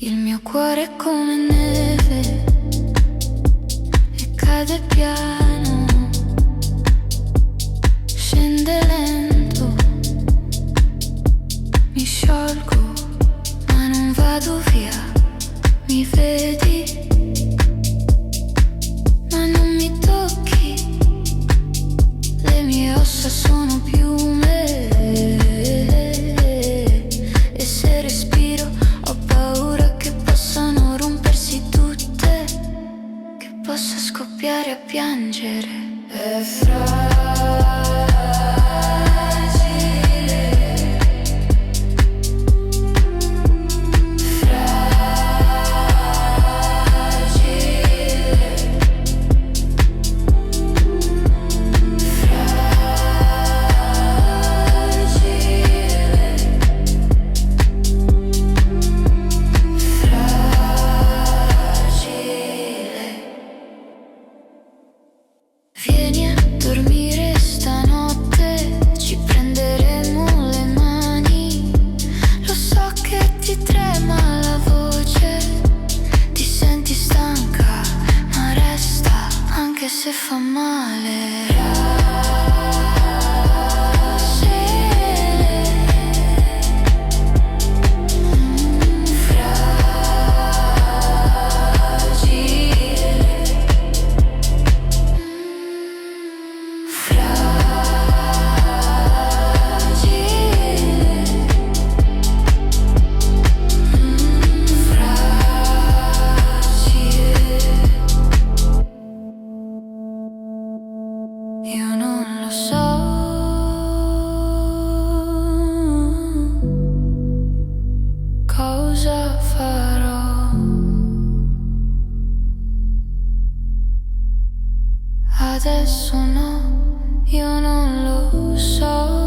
Il mio cuore è come neve e cade piano, scende lento, mi sciolgo ma non vado via, mi vedi ma non mi tocchi, le mie ossa sono piume e se respiro ho paura che possano rompersi tutte, che possa scoppiare a piangere. È fragile, vieni a dormire stanotte, ci prenderemo le mani. Lo so che ti trema la voce, ti senti stanca, ma resta anche se fa male. Io non lo so cosa farò, adesso no, io non lo so.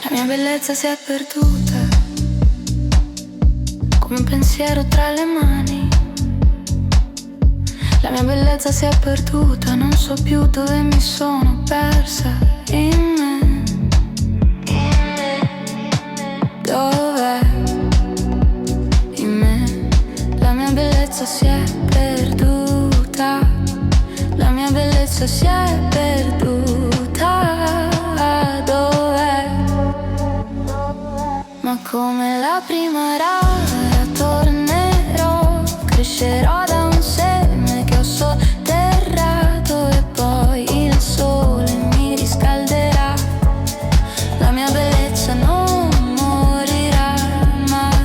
La mia bellezza si è perduta, come un pensiero tra le mani. La mia bellezza si è perduta, non so più dove mi sono persa. In me, dov'è? In me, la mia bellezza si è perduta. La mia bellezza si è perduta. Dov'è? Ma come la prima rara tornerò, crescerò da un seme che ho sotterrato e poi il sole mi riscalderà. La mia bellezza non morirà mai.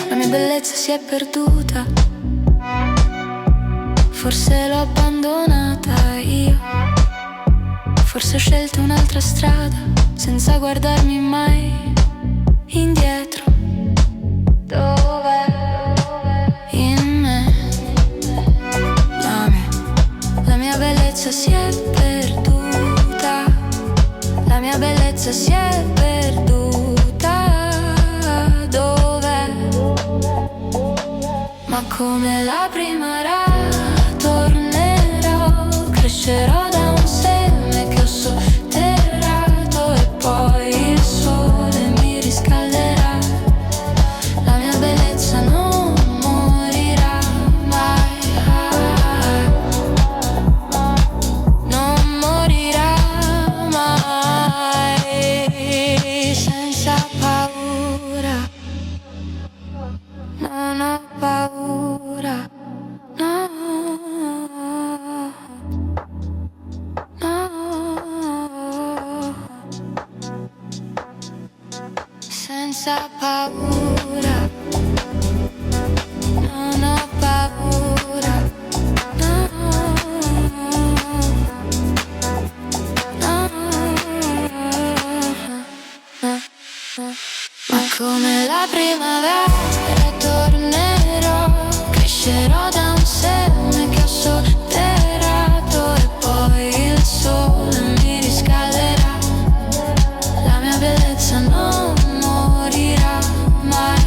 La mia bellezza si è perduta, forse l'ho abbandonata io, forse ho scelto un'altra strada senza guardarmi mai indietro. Dov'è? In me, la mia bellezza si è perduta. La mia bellezza si è perduta. Dov'è? Ma come la prima tornerò, crescerò da un seme che ho sotterrato e poi il sole mi riscalderà. La mia bellezza non morirà mai, non morirà mai, senza paura, non ho paura. No, no, senza paura, non ho paura. No, no, no. Ma come la primavera tornerò, crescerò da un seme che ho sotterato e poi il sole mi riscalderà. La mia bellezza non morirà mai.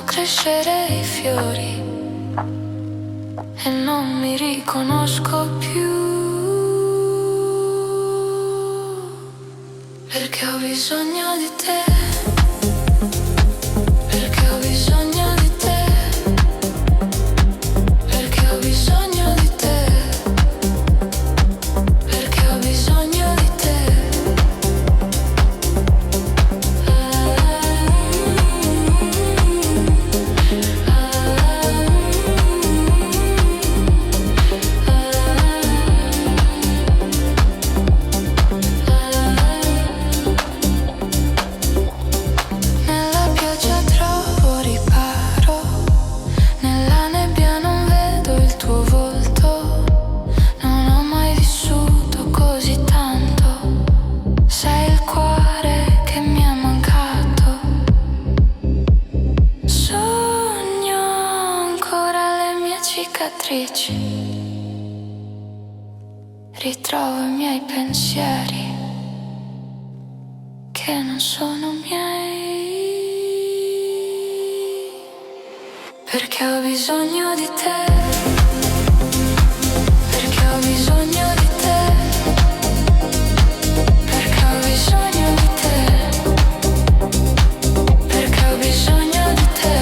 Crescere i fiori e non mi riconosco più, perché ho bisogno di te, perché ho bisogno di te, perché ho bisogno di te, perché ho bisogno di te. Ritrovo i miei pensieri che non sono miei, perché ho bisogno di te, perché ho bisogno di te, perché ho bisogno di te, perché ho bisogno di te.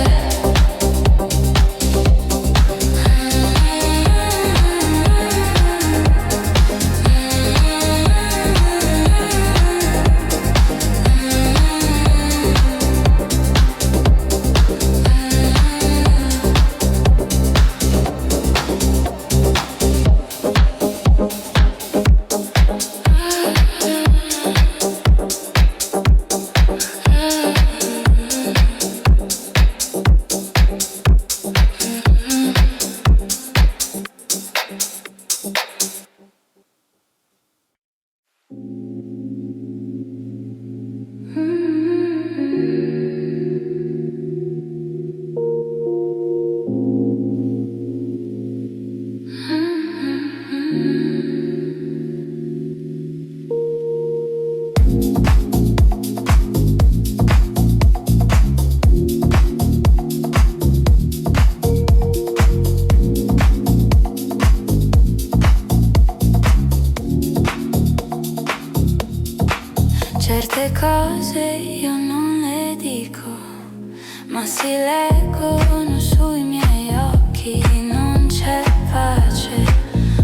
Certe cose io non le dico, ma si leggono sui miei occhi. Non c'è pace,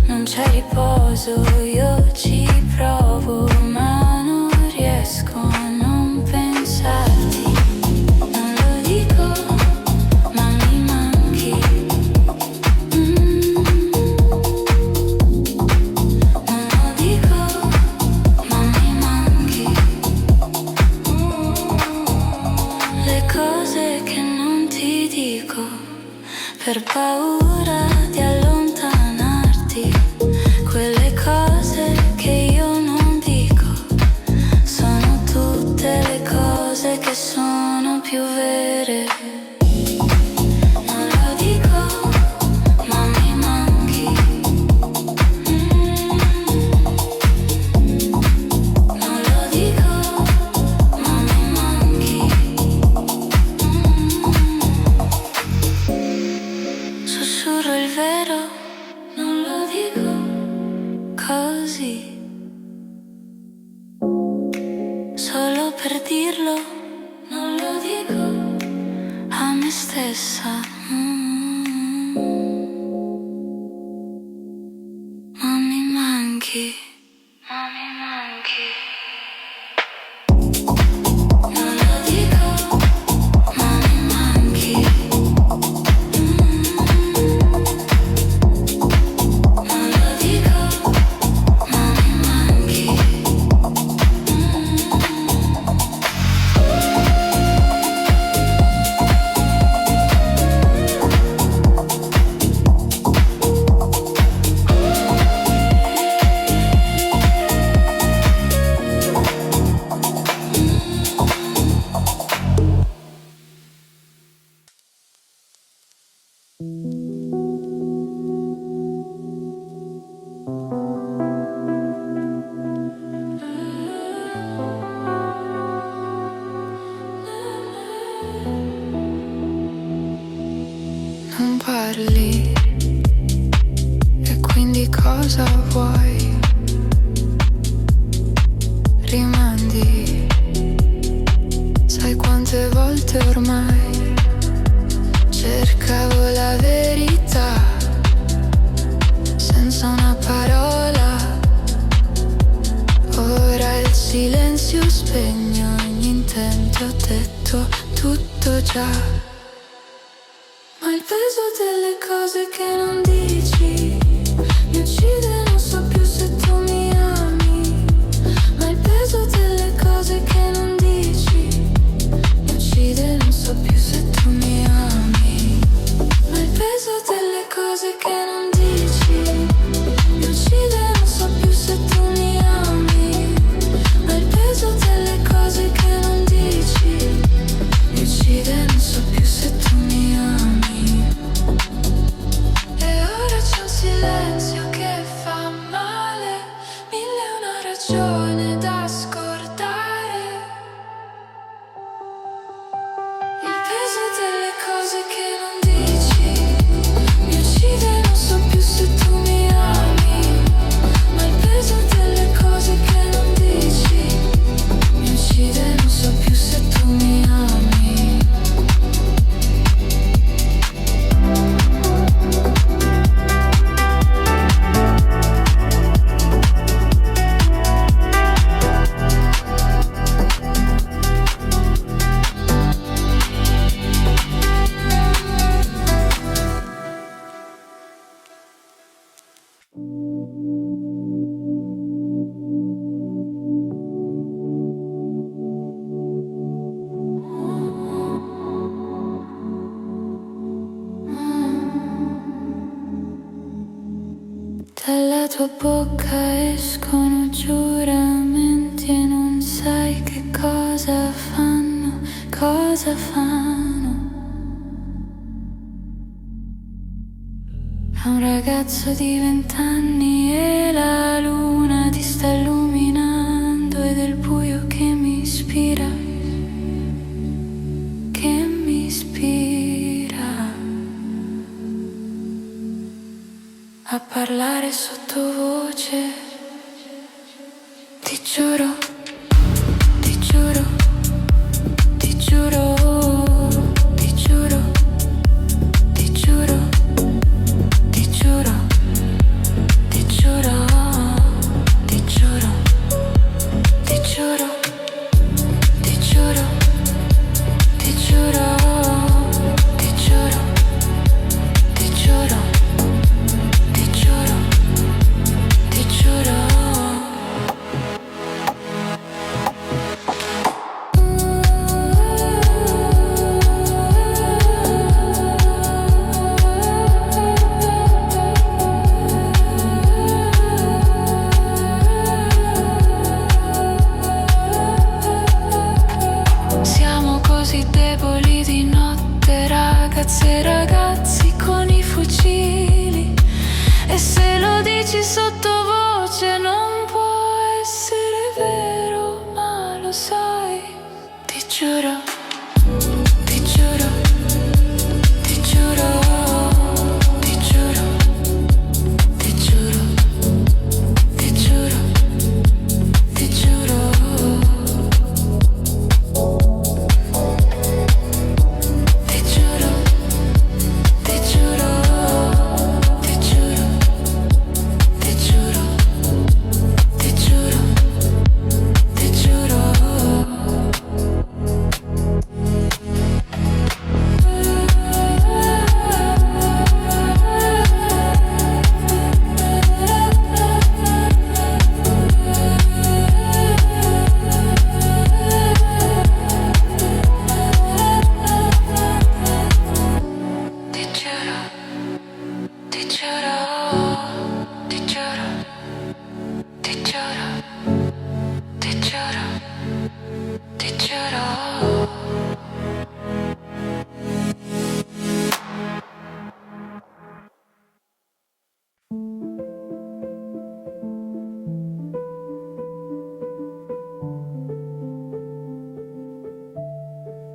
non c'è riposo, io ci provo, ma non riesco a non pensarti. Non lo dico, ma mi manchi. Non lo dico, ma mi manchi. Le cose che non ti dico per paura di allontanarti, quelle cose che io non dico sono tutte le cose che sono più vere. Non lo dico, ma sussurro il vero, non lo dico così, solo per dirlo, non lo dico a me stessa. Ma mi manchi, ma mi manchi. Non lo dico, ma mi manchi. Non lo dico, ma mi manchi. Non parli e quindi cosa vuoi? Rimandi, sai quante volte ormai cercavo la verità senza una parola. Ora il silenzio spegne ogni intento, ho detto tutto già. Ma il peso delle cose che non dici mi uccide, non so più se tu mi ami. Ma il peso delle cose che non dici mi uccide, non so più se tu mi ami. Ma il peso delle cose che non dici mi uccide, non so più se tu mi ami. Ma il peso delle cose che non dici mi uccide, non so più se tu mi ami. E ora c'è un silenzio che fa male, mille e una ragione da scordare. Il peso delle cose che non dici mi uccide, non so più se tu mi ami. Ma il peso delle cose che non dici mi uccide, non so più se tu mi ami. Dalla tua bocca escono giuramenti e non sai che cosa fanno, cosa fanno. A un ragazzo di 20 anni e la luna ti sta illuminando ed è il buio che mi ispira, che mi ispira a parlare sottovoce. Ti giuro, ti giuro, ti giuro, ti giuro, ti giuro, ti giuro, ti giuro, ti giuro, ti giuro, ti giuro, ti giuro, ti giuro, ti giuro, ti giuro, ti giuro. Siamo così deboli di notte, ragazze e ragazzi con i fucili. E se lo dici sottovoce non può essere vero, ma lo sai. Ti giuro, ti giuro, ti giuro, ti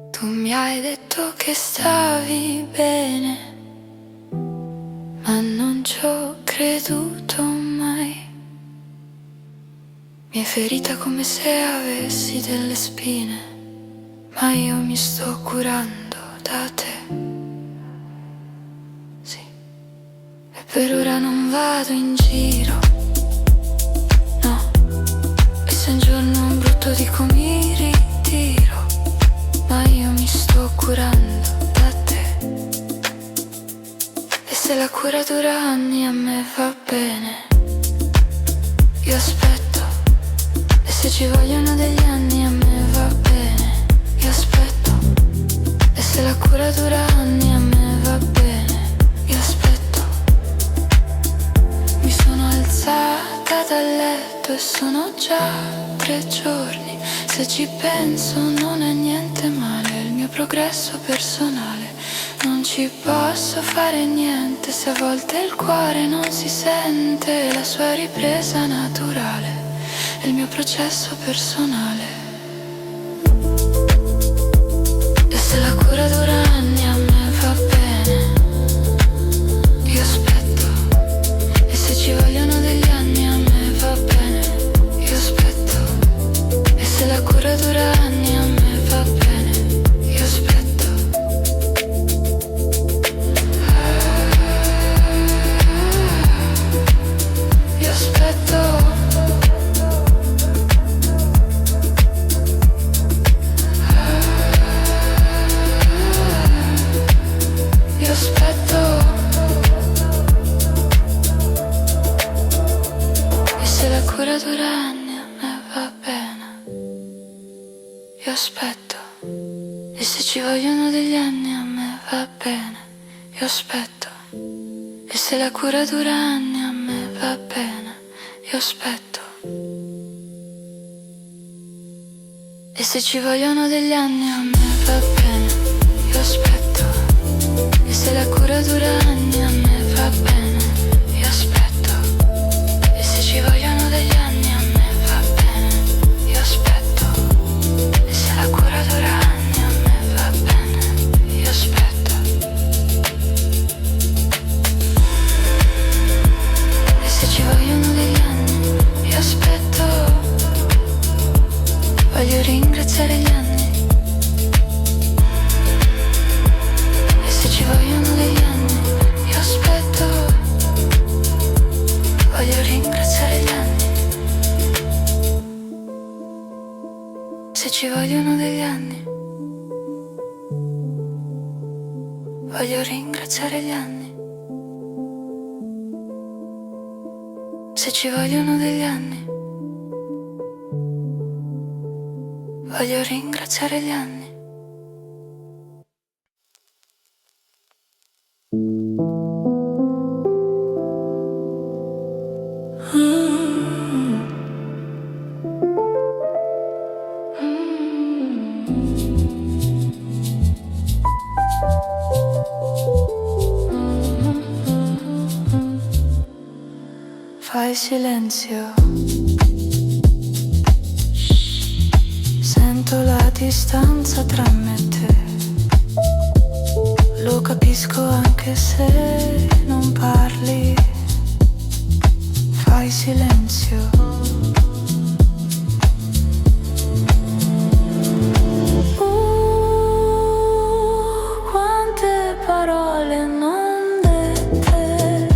Tu mi hai detto che stavi bene, ma non ci ho creduto mai. Mi hai ferita come se avessi delle spine, ma io mi sto curando da te. Sì, e per ora non vado in giro, no. E se un giorno brutto dico mi ritiro, ma io mi sto curando da te. E se la cura dura anni a me va bene, io aspetto. E se ci vogliono degli anni a me va bene, io aspetto. E se la cura dura anni a me va bene, io aspetto. Mi sono alzata dal letto e sono già 3 giorni. Se ci penso non è niente male, il mio progresso personale. Non ci posso fare niente se a volte il cuore non si sente, la sua ripresa naturale è il mio processo personale. E se la cura dura anni a me va bene, io aspetto. E se ci vogliono degli anni a me va bene, io aspetto. E se la cura dura anni a me va bene, io aspetto. Io aspetto. Io aspetto. E se la cura dura anni a me va bene, io aspetto. E se ci vogliono degli anni a me va bene, io aspetto. E se la cura dura anni a me va bene, io aspetto. E se ci vogliono degli anni a me va bene, io aspetto. E se la cura dura anni a me va bene, io aspetto. E se ci vogliono degli anni a me va bene, io aspetto. E se la cura dura anni a me va bene, io aspetto. E se ci vogliono degli anni, io aspetto. Voglio ringraziare gli anni. E se ci vogliono degli anni, io aspetto. Voglio ringraziare gli anni. Se ci vogliono degli anni, voglio ringraziare gli anni. Se ci vogliono degli anni, voglio ringraziare gli anni. Fai silenzio, sento la distanza tra me e te. Lo capisco anche se non parli. Fai silenzio. Quante parole non dette.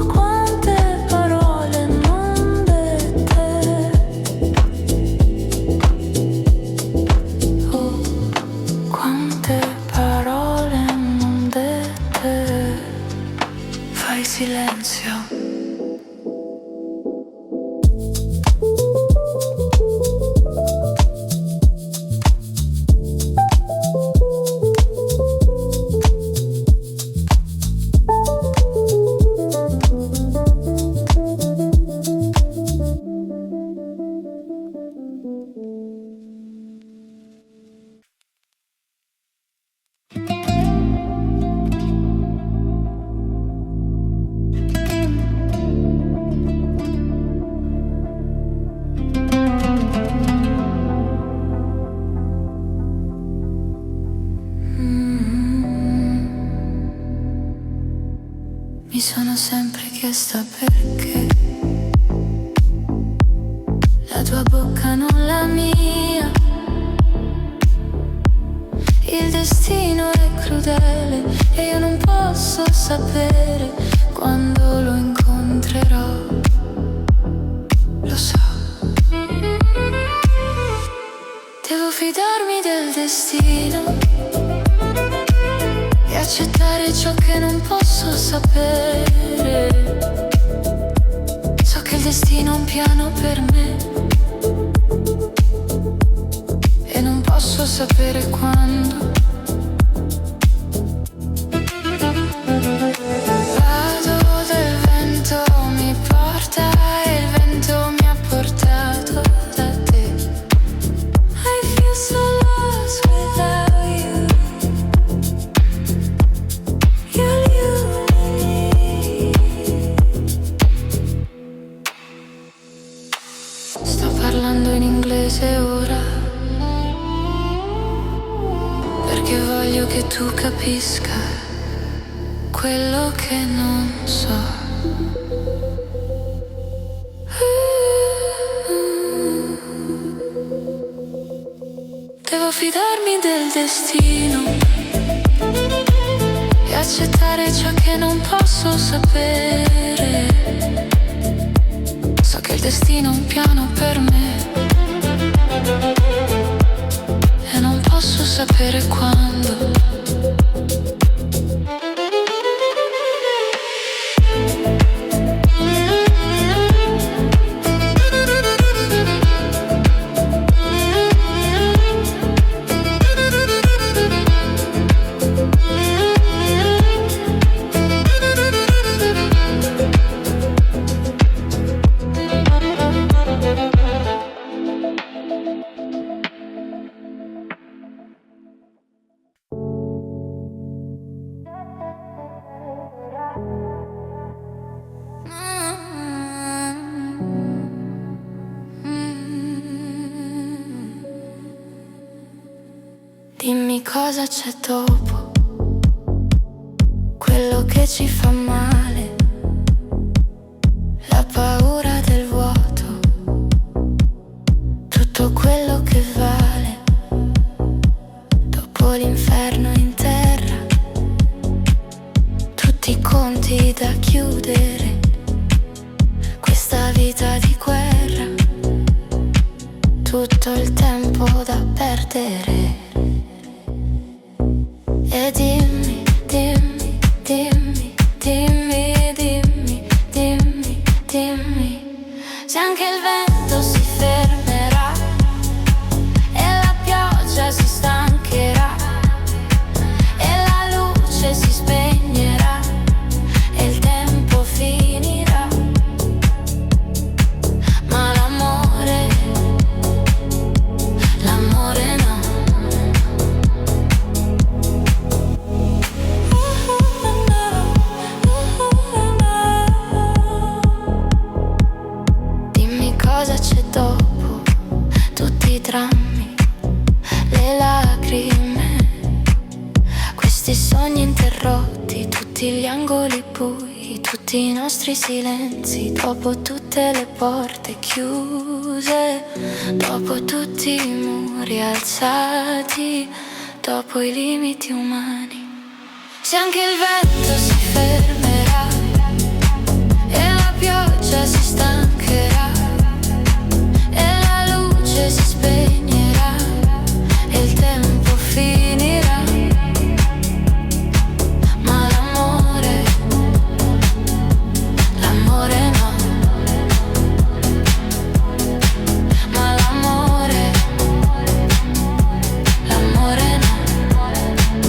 Quante parole non dette. Mi sono sempre chiesta perché la tua bocca non la mia. Il destino è crudele e io non posso sapere quando lo incontrerò. Lo so. Devo fidarmi del destino e accettare ciò che non posso sapere. So che il destino ha un piano per me e non posso sapere quando. Vado del vento mi porta e il vento mi ha portato da te. I feel so lost without you. Sto parlando in inglese ora perché voglio che tu capisca quello che non so. Devo fidarmi del destino e accettare ciò che non posso sapere. So che il destino ha un piano per me e non posso sapere quando. Dimmi cosa c'è dopo quello che ci fa male, la paura del vuoto, tutto quello che vale. Dopo l'inferno in terra, tutti i conti da chiudere, questa vita di guerra, tutto il tempo da perdere. E dimmi, dimmi, dimmi, dimmi, dimmi, dimmi, dimmi se anche il vento si fermerà e la pioggia si stancherà e la luce si spegnerà e il tempo finirà, ma l'amore no. Cosa c'è dopo tutti i drammi, le lacrime, questi sogni interrotti, tutti gli angoli bui, tutti i nostri silenzi, dopo tutte le porte chiuse, dopo tutti i muri alzati, dopo i limiti umani. Se anche il vento si fermerà e la pioggia si stancherà si spegnerà e il tempo finirà, ma l'amore no, ma l'amore no.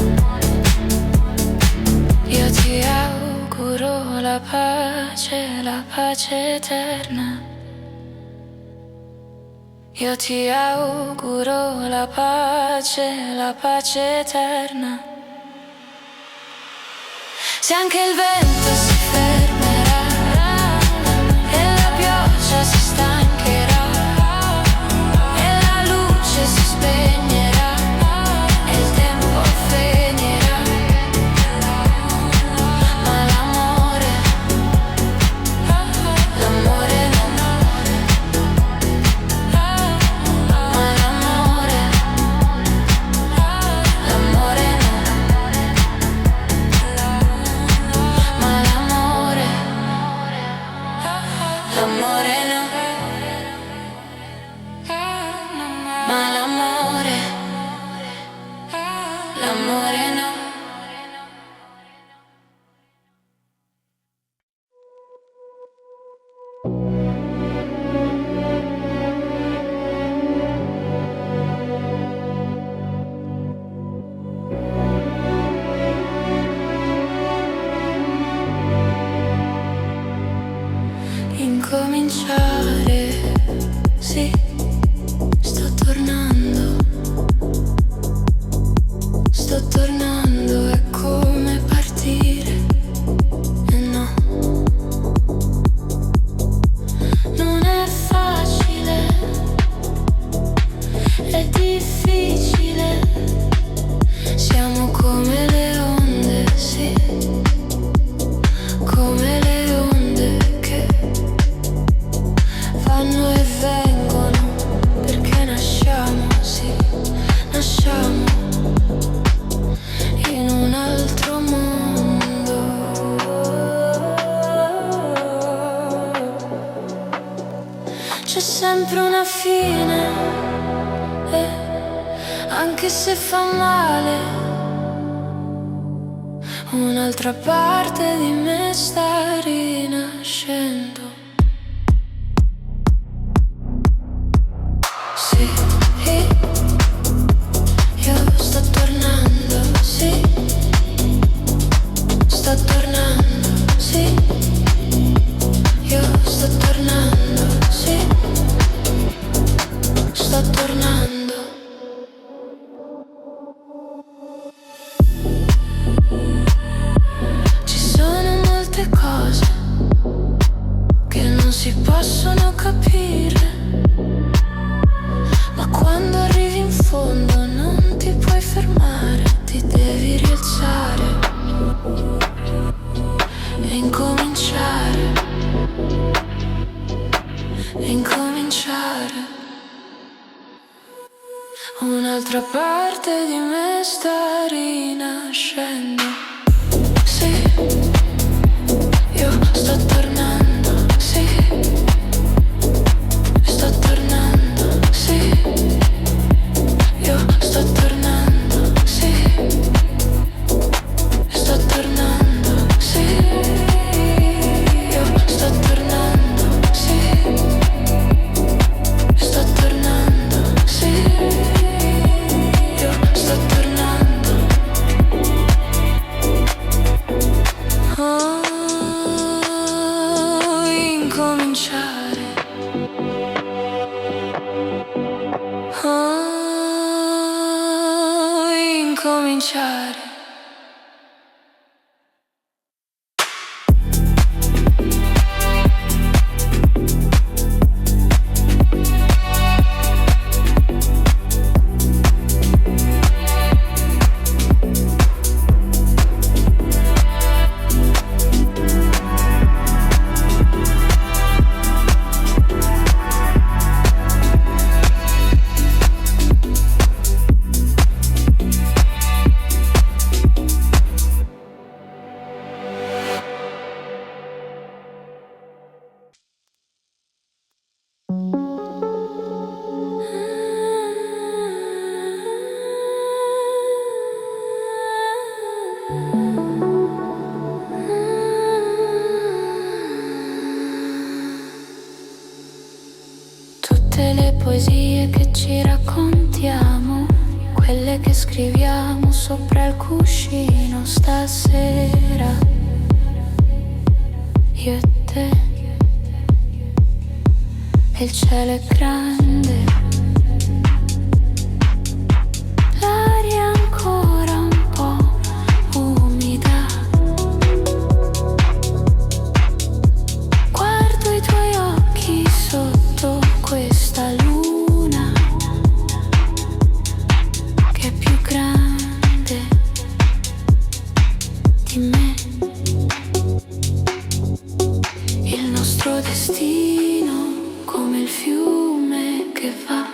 Io ti auguro la pace eterna. Io ti auguro la pace eterna. Se anche il vento si fermerà e la pioggia si stancherà e la luce si spegnerà e il tempo finirà, ma l'amore anche se fa male. Un'altra parte di me sta rinascendo. Sì, io sto tornando, sì. Sto tornando, sì. Io sto tornando, sì. Sto tornando. Ci sono molte cose che non si possono capire, ma quando arrivi in fondo non ti puoi fermare, ti devi rialzare e incominciare, e incominciare. Un'altra parte di me sta rinascendo. Sì, io sto tornando, sì. Sto tornando, sì. Io sto tornando, sì. Sto tornando, sì. Io sto tornando, sì. Sto tornando, sì. Io sto tornando. Oh, incominciare. Oh, incominciare. Tutte le poesie che ci raccontiamo, quelle che scriviamo sopra il cuscino stasera, io e te. E il cielo è grande, l'aria ancora un po' umida. Guardo i tuoi occhi sotto questa luna che è più grande di me. Il nostro destino come il fiume che va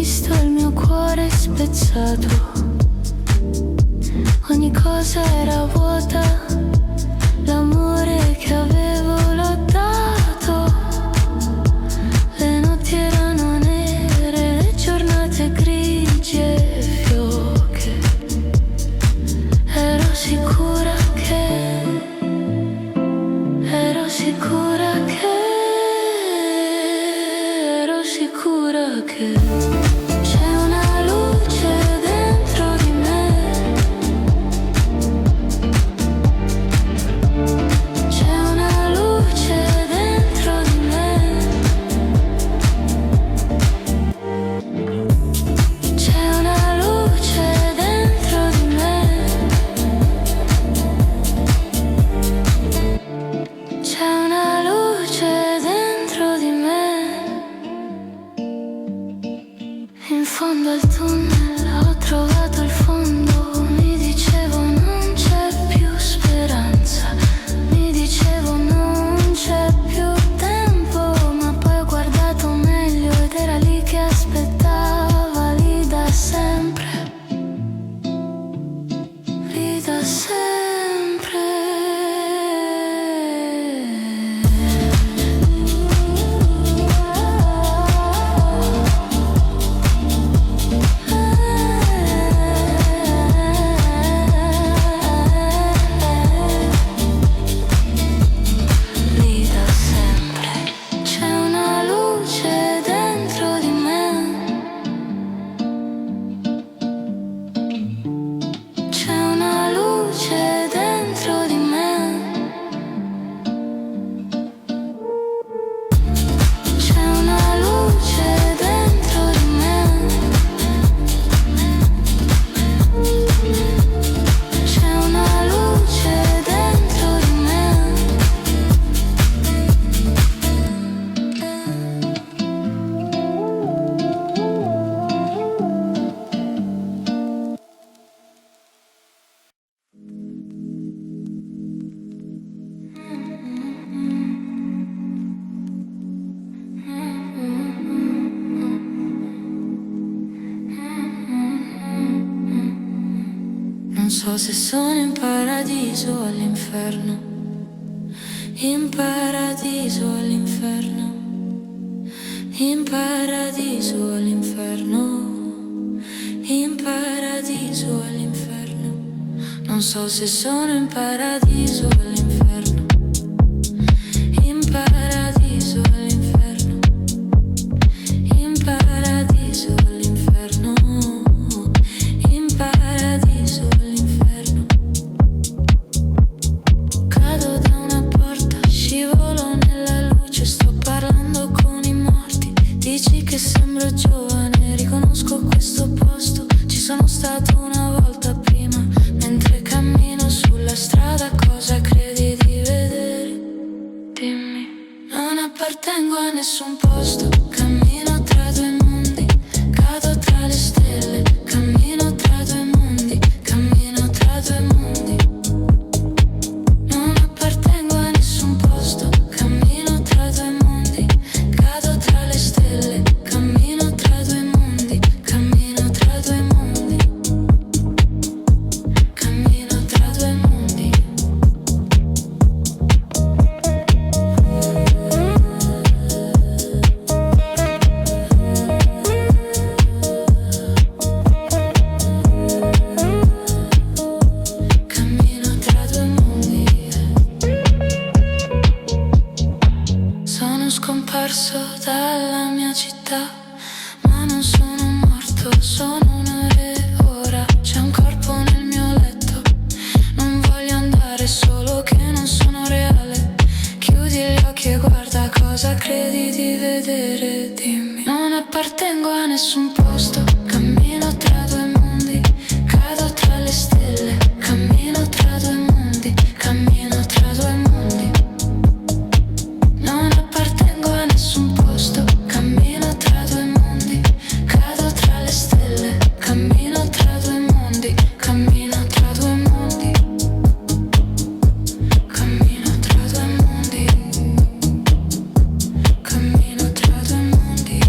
visto il mio cuore spezzato. Ogni cosa era vuota, l'amore che avevo l'ho dato. Le notti erano nere, le giornate grigie e fioche. Ero sicura che, ero sicura che, ero sicura che c'è una luce dentro di me. C'è una luce dentro di me. C'è una luce dentro di me. C'è una luce dentro di me. In fondo al tunnel ho trovato il fondo. Mi dicevo non c'è più speranza. Mi dicevo non c'è più tempo. Ma poi ho guardato meglio ed era lì che aspettava, lì da sempre. Lì da sempre. Lì da sempre. C'è una luce dentro di me. C'è una luce dentro di me. C'è una luce dentro di me. C'è una luce dentro di me. Non so se sono in paradiso o all'inferno. In paradiso o all'inferno. In paradiso o all'inferno. In paradiso o all'inferno. Non so se sono in paradiso o all'inferno. In paradiso o all'inferno. In paradiso o all'inferno. In paradiso o all'inferno. Cado da una porta, scivolo nella luce, sto parlando con i morti. Dici che sembro giovane, riconosco questo posto. Ci sono stato una volta prima, mentre cammino sulla strada. Cosa credi di vedere? Dimmi. Non appartengo a nessun posto, cammino tra due mondi, cado tra le stelle, cammino tra due mondi, cammino tra due mondi. Non appartengo a nessun posto, cammino tra due mondi, cado tra le stelle, cammino tra due mondi, cammino tra due mondi, cammino tra due mondi. Cammino tra due mondi. Sono scomparso dalla mia città, ma non sono morto, sono una re ora. C'è un corpo nel mio letto, non voglio andare, solo che non sono reale. Chiudi gli occhi e guarda, cosa credi di vedere? Dimmi. Non appartengo a nessun posto, cammino tra due mondi, cado tra le stelle, cammino tra due mondi, cammino tra due mondi. Non appartengo a nessun posto, cammino tra due mondi, cado tra le stelle, cammino tra due mondi, cammino tra due mondi, cammino tra due mondi, cammino tra due mondi,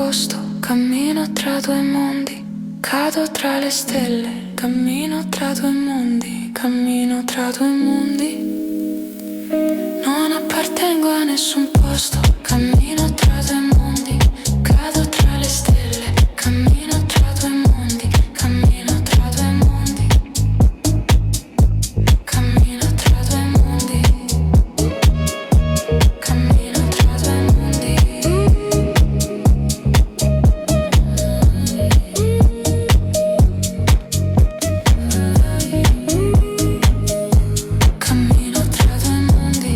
posto, cammino tra due mondi, cado tra le stelle, cammino tra due mondi, cammino tra due mondi. Non appartengo a nessun posto, cammino tra due mondi, cado tra le stelle, cammino tra due mondi, cammino tra due mondi, cammino tra due mondi, cammino tra due mondi. Cammino tra due mondi.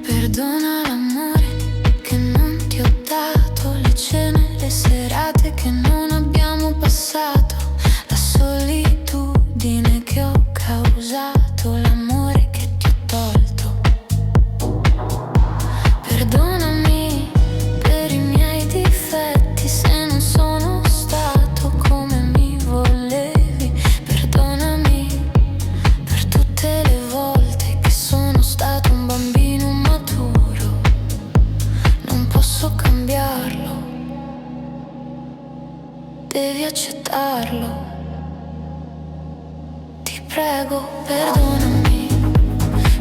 Perdona l'amore che non ti ho dato, le cene, le serate che non abbiamo passato, la solitudine che ho causato, l'amore che ti ho tolto. Perdonami per i miei difetti, se non sono stato come mi volevi. Perdonami per tutte le volte che sono stato un bambino maturo. Non posso cambiarlo, devi accettarlo. Ti prego, perdonami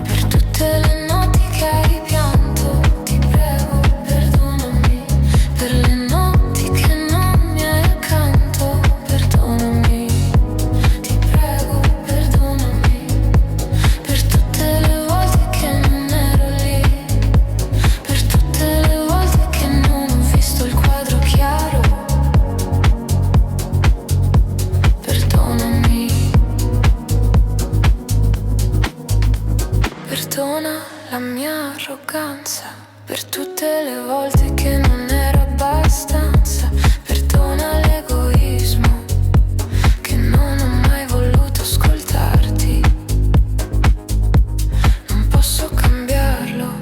per tutte le notti che hai pianto. Ti prego, perdonami per le notti che non mi hai accanto. Perdonami, ti prego, perdonami per tutte le volte che non ero lì, per tutte le volte che non ho visto il quadro chiaro. Perdonami, perdona la mia arroganza per tutte le volte che non ero abbastanza. Perdona l'egoismo che non ho mai voluto ascoltarti. Non posso cambiarlo,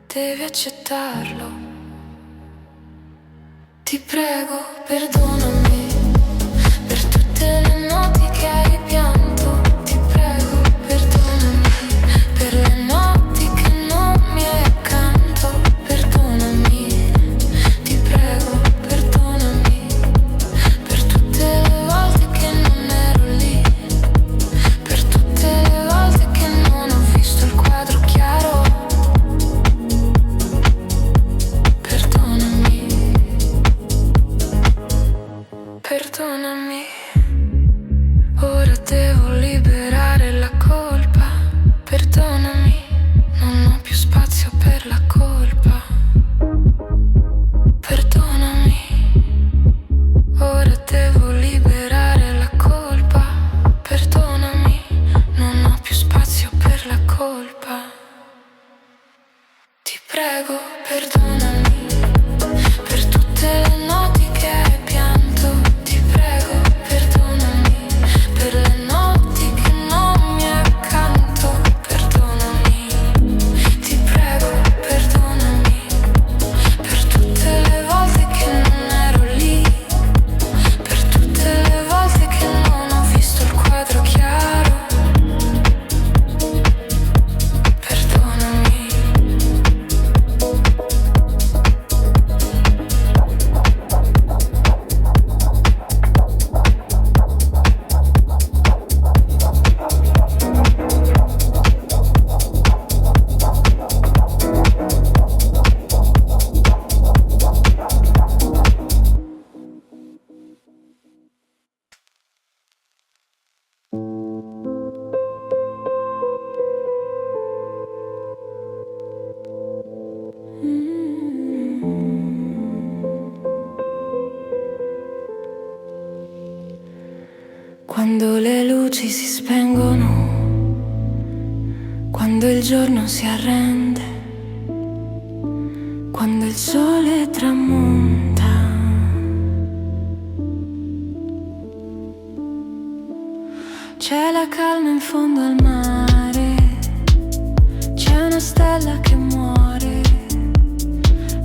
devi accettarlo. Ti prego, perdonami per tutte le notti che hai pianto. Ti prego, perdonami per le notti che non mi hai accanto. Perdonami, ti prego, perdonami per tutte le volte che non ero lì, per tutte le volte che non ho visto il quadro chiaro. Perdonami, perdonami. Ora devo liberare la colpa. Perdonami, non ho più spazio per la colpa. Perdonami, ora devo liberare la colpa. Perdonami, non ho più spazio per la colpa. Ti prego, perdonami per tutte le notti che hai pianto. Ti prego, perdonami per le notti che non mi hai accanto. Perdonami, ti prego, perdonami per tutte le volte che non ero lì, per tutte le volte che non ho visto il quadro chiaro. Perdonami. Quando le luci si spengono, quando il giorno si arrende, quando il sole tramonta, c'è c'è la calma in fondo al mare, c'è una stella che muore,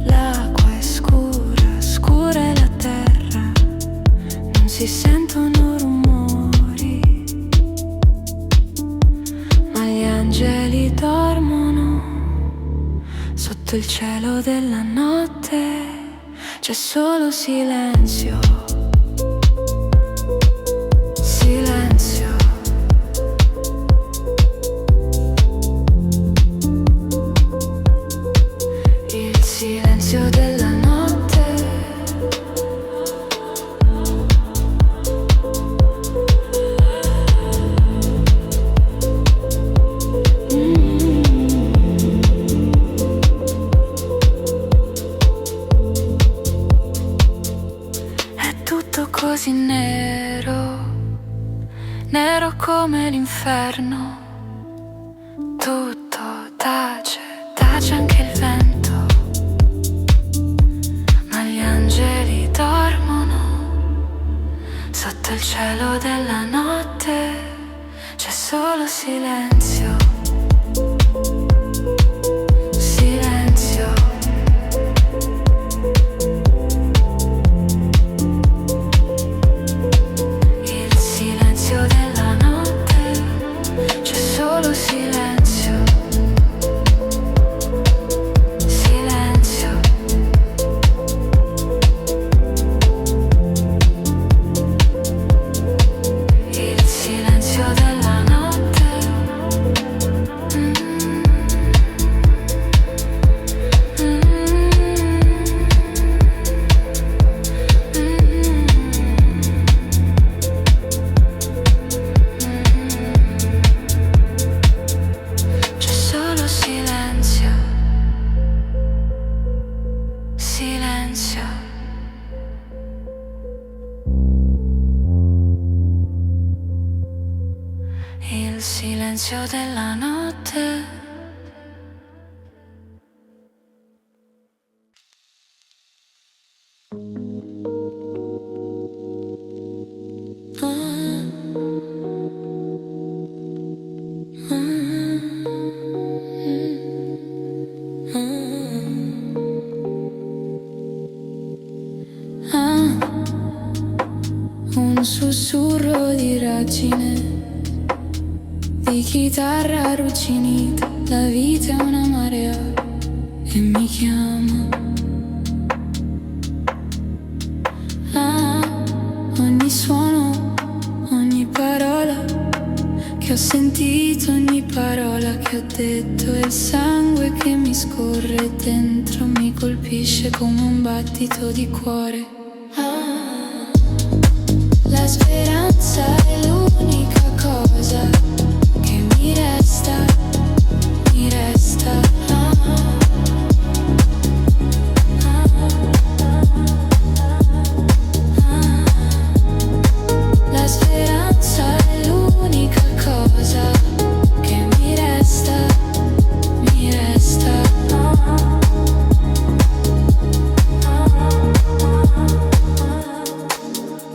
l'acqua è scura, scura è la terra, non si sentono rumori, ma gli angeli dormono sotto il cielo della notte, c'è solo silenzio. Silenzio. Il silenzio della notte. È tutto così nero, nero come l'inferno, tutto tace, tace anche il vento, ma gli angeli dormono sotto il cielo della notte, c'è solo silenzio. Silenzio. Il silenzio della notte, c'è solo silenzio. Silenzio. Il silenzio della notte. C'è solo silenzio. Silenzio. Il silenzio della notte. Un sussurro di ragine, di chitarra arrugginita, la vita è una marea e mi chiama. Ogni suono, ogni parola che ho sentito, ogni parola che ho detto, è il sangue che mi scorre dentro, mi colpisce come un battito di cuore. La speranza è l'unica cosa che mi resta, mi resta. La speranza è l'unica cosa che mi resta, mi resta.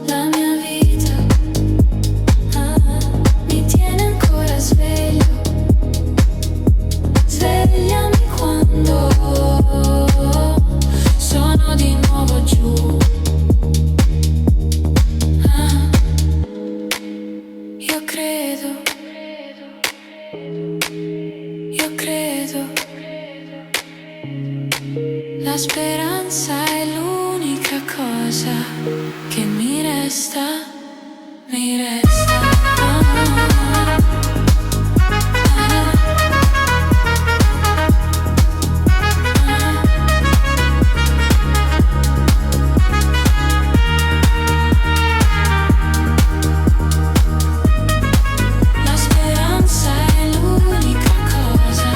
La mia vita mi tiene ancora sveglio, svegliami quando sono di nuovo giù. Io credo, io credo, la speranza è l'unica cosa che mi resta, mi resta. La speranza è l'unica cosa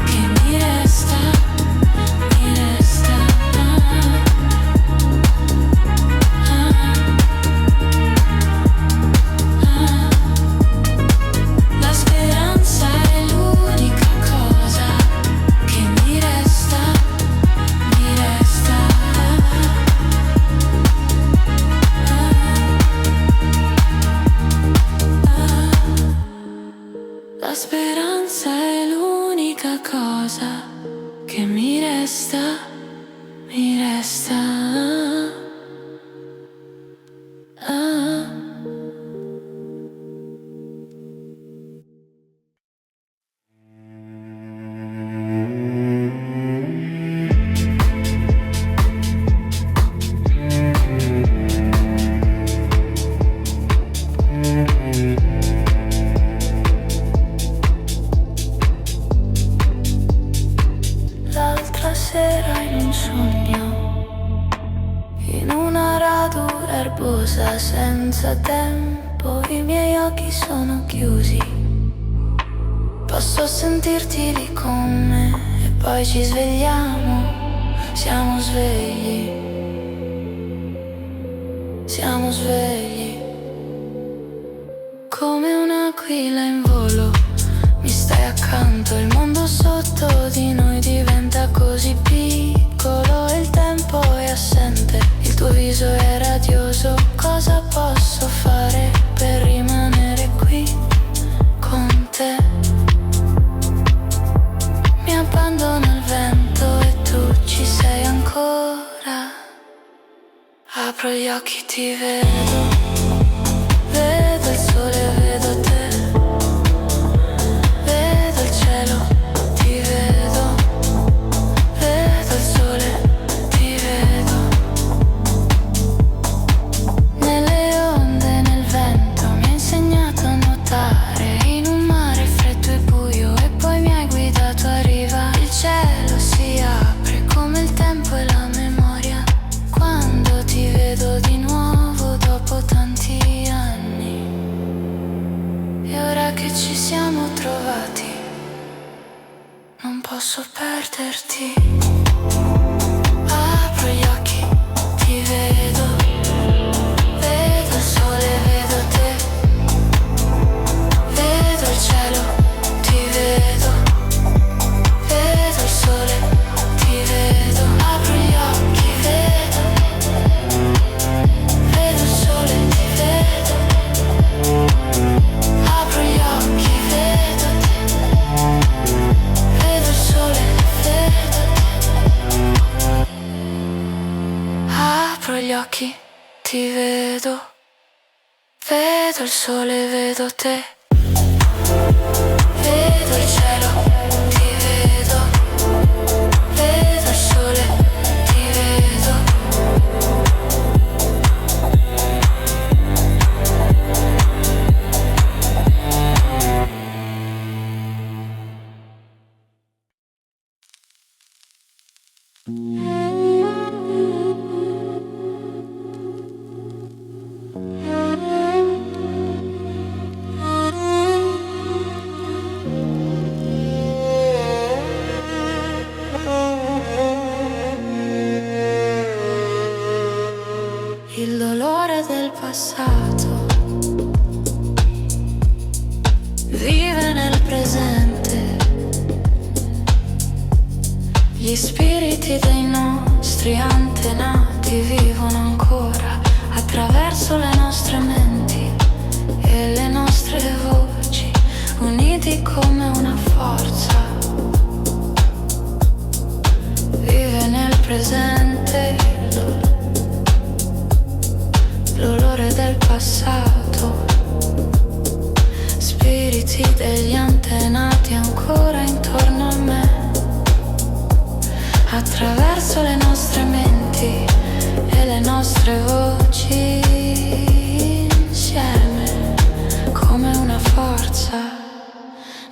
che mi resta, mi resta. speranza è l'unica cosa che mi resta, mi resta. L'altra sera in un sogno, in una radura erbosa senza tempo, i miei occhi sono chiusi. Posso sentirti lì con me e poi ci svegliamo, siamo svegli, siamo svegli. Come un'aquila in volo, mi stai accanto, il mondo sotto di noi diventa così piccolo e il tempo è assente, il tuo viso è radioso, cosa posso fare per rimanere qui con te? Mi abbandono al vento e tu ci sei ancora, apro gli occhi, ti vedo, vedo il sole, vedo te. Non posso perderti. Apro gli occhi, ti vedo, vedo il sole, vedo te, vedo il cielo, ti vedo, vedo il sole, ti vedo. Apro gli occhi, vedo, vedo il sole, ti vedo. Apro gli occhi, vedo te. Vedo il sole, vedo te. Apro gli occhi, ti vedo. Vedo il sole, vedo te. Vedo il cielo, ti vedo. Vedo il sole, ti vedo. Il dolore del passato vive nel presente. Gli spiriti dei nostri antenati vivono ancora attraverso le nostre menti e le nostre voci, uniti come una forza. Vive nel presente l'olore del passato, spiriti degli antenati ancora intorno a me, attraverso le nostre menti e le nostre voci, insieme come una forza.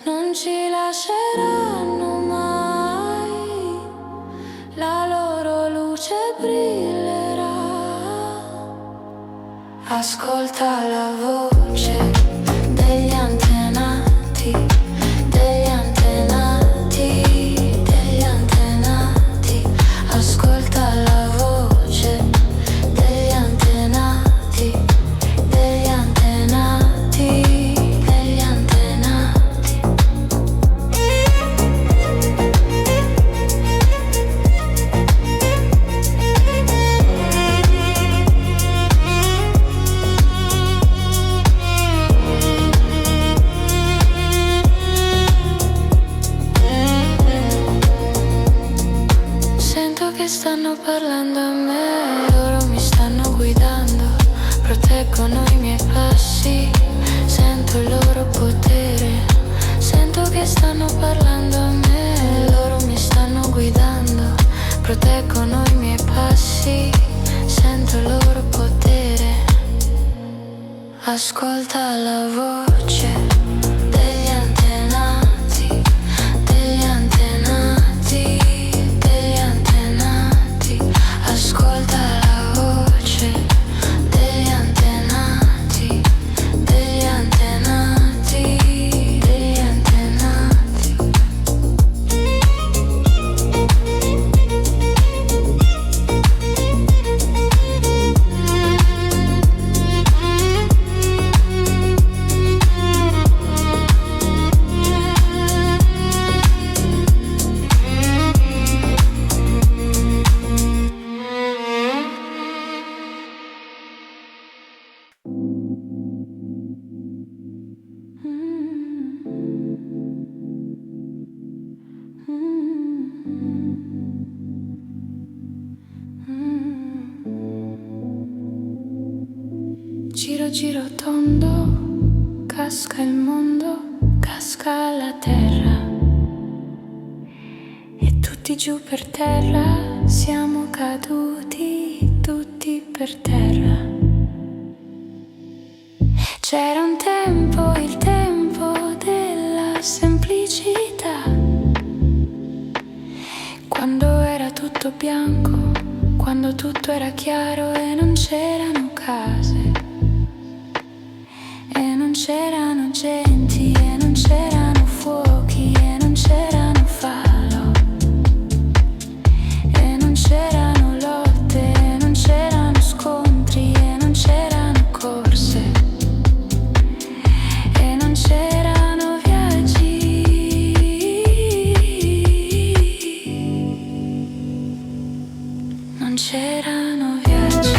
Non ci lasceranno mai, la loro luce brillerà. Ascolta la voce degli antenati, degli antenati, degli antenati. Ascolta la voce degli antenati, degli antenati, degli antenati. stanno parlando a me, loro mi stanno guidando, proteggono i miei passi, sento il loro potere, sento che stanno parlando a me, loro mi stanno guidando, proteggono i miei passi, sento il loro potere. Ascolta la voce degli antenati, degli antenati, degli antenati. Ascolta la voce degli antenati, degli antenati, degli antenati. Giro giro tondo, casca il mondo, casca la terra. E tutti giù per terra, siamo caduti tutti per terra. C'era un tempo, il tempo della semplicità, quando era tutto bianco, quando tutto era chiaro e non c'erano case, e non c'erano genti, e non c'erano fuochi, e non c'erano falò, e non c'erano lotte, e non c'erano scontri, e non c'erano corse, e non c'erano viaggi, non c'erano viaggi.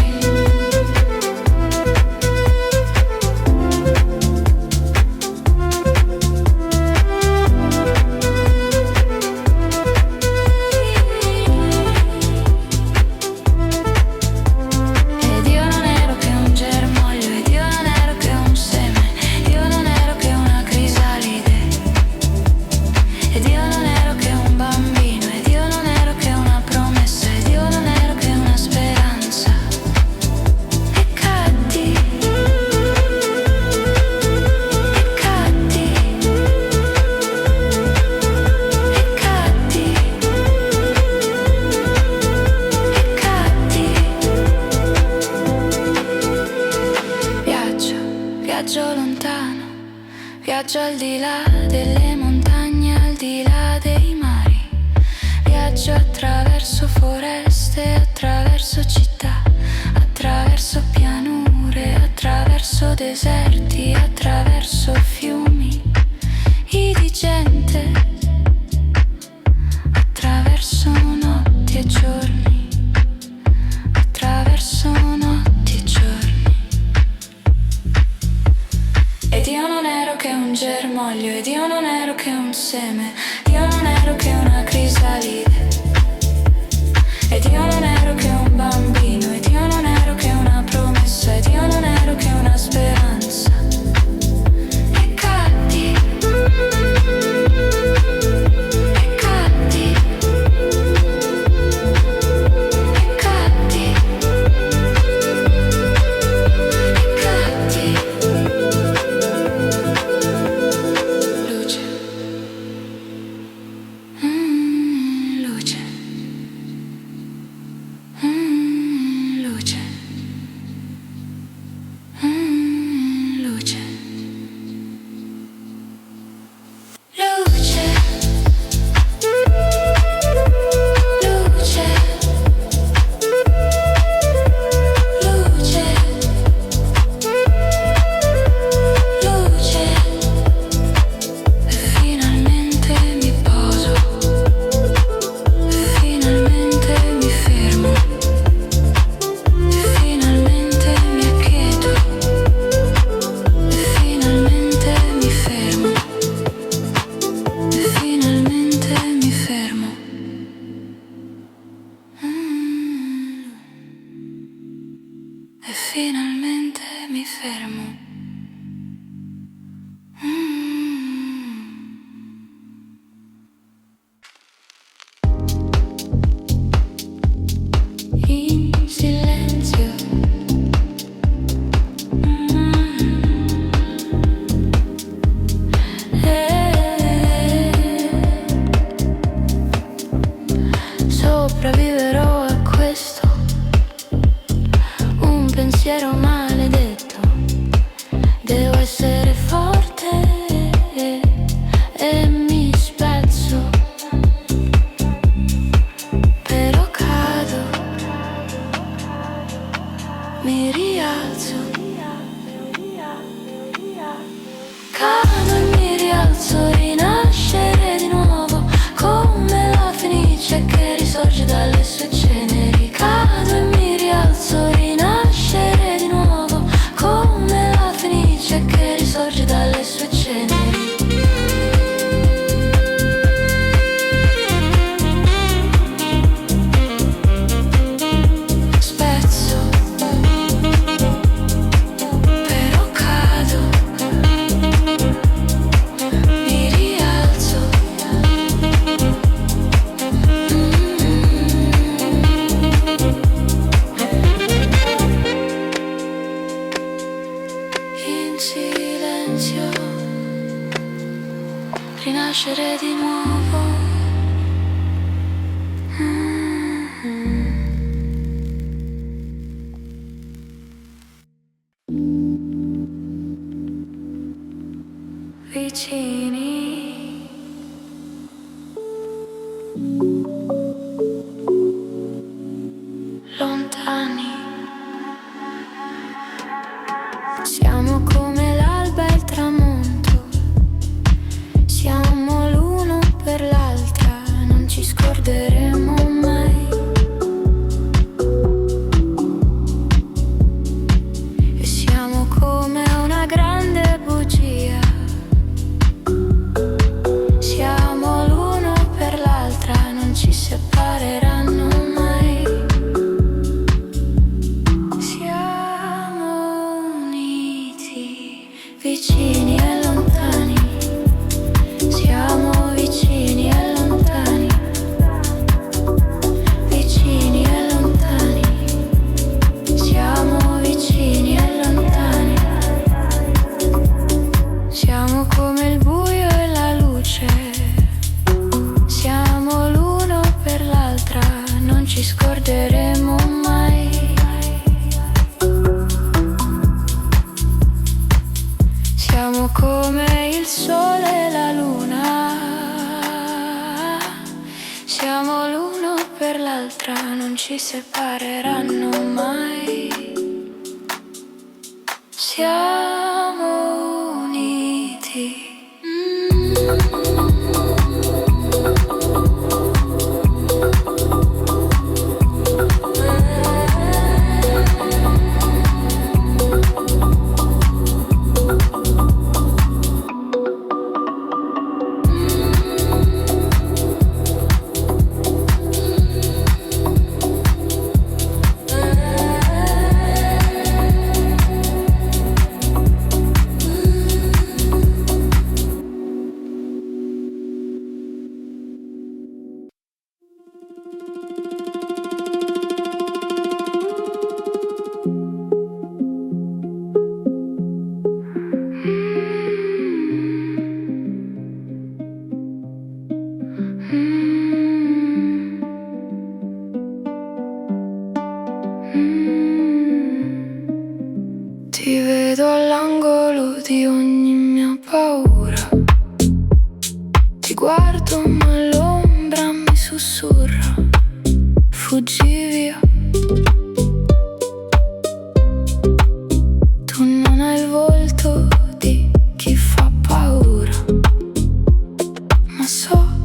Viaggio lontano, viaggio al di là delle montagne, al di là dei mari. Viaggio attraverso foreste, attraverso città, attraverso pianure, attraverso deserti, attraverso fiumi di gente, attraverso notti e giorni, attraverso notti e giorni. Ed io non ero che un germoglio, ed io non ero che un seme, io non ero che una crisalide, ed io non ero che un bambino, ed io non ero che una promessa, ed io non ero che una speranza. E cadi, e cadi, e cadi, e cadi. Luce, luce, luce, nascere di nuovo. Vicini, lontani, siamo come l'alba e il tramonto, siamo l'uno per l'altra, non ci scorderemo mai. E siamo come una grande bugia, siamo l'uno per l'altra, non ci separeranno mai. Siamo uniti, vicini e lontani, siamo vicini e lontani, vicini e lontani, siamo vicini e lontani. Siamo come il buio e la luce, siamo l'uno per l'altra, non ci scorderemo mai. Siamo come il sole e la luna, siamo l'uno per l'altra, non ci separeranno mai. Siamo uniti. Ti vedo all'angolo di ogni mia paura, ti guardo ma l'ombra mi sussurra, fuggi via. Tu non hai il volto di chi fa paura, ma so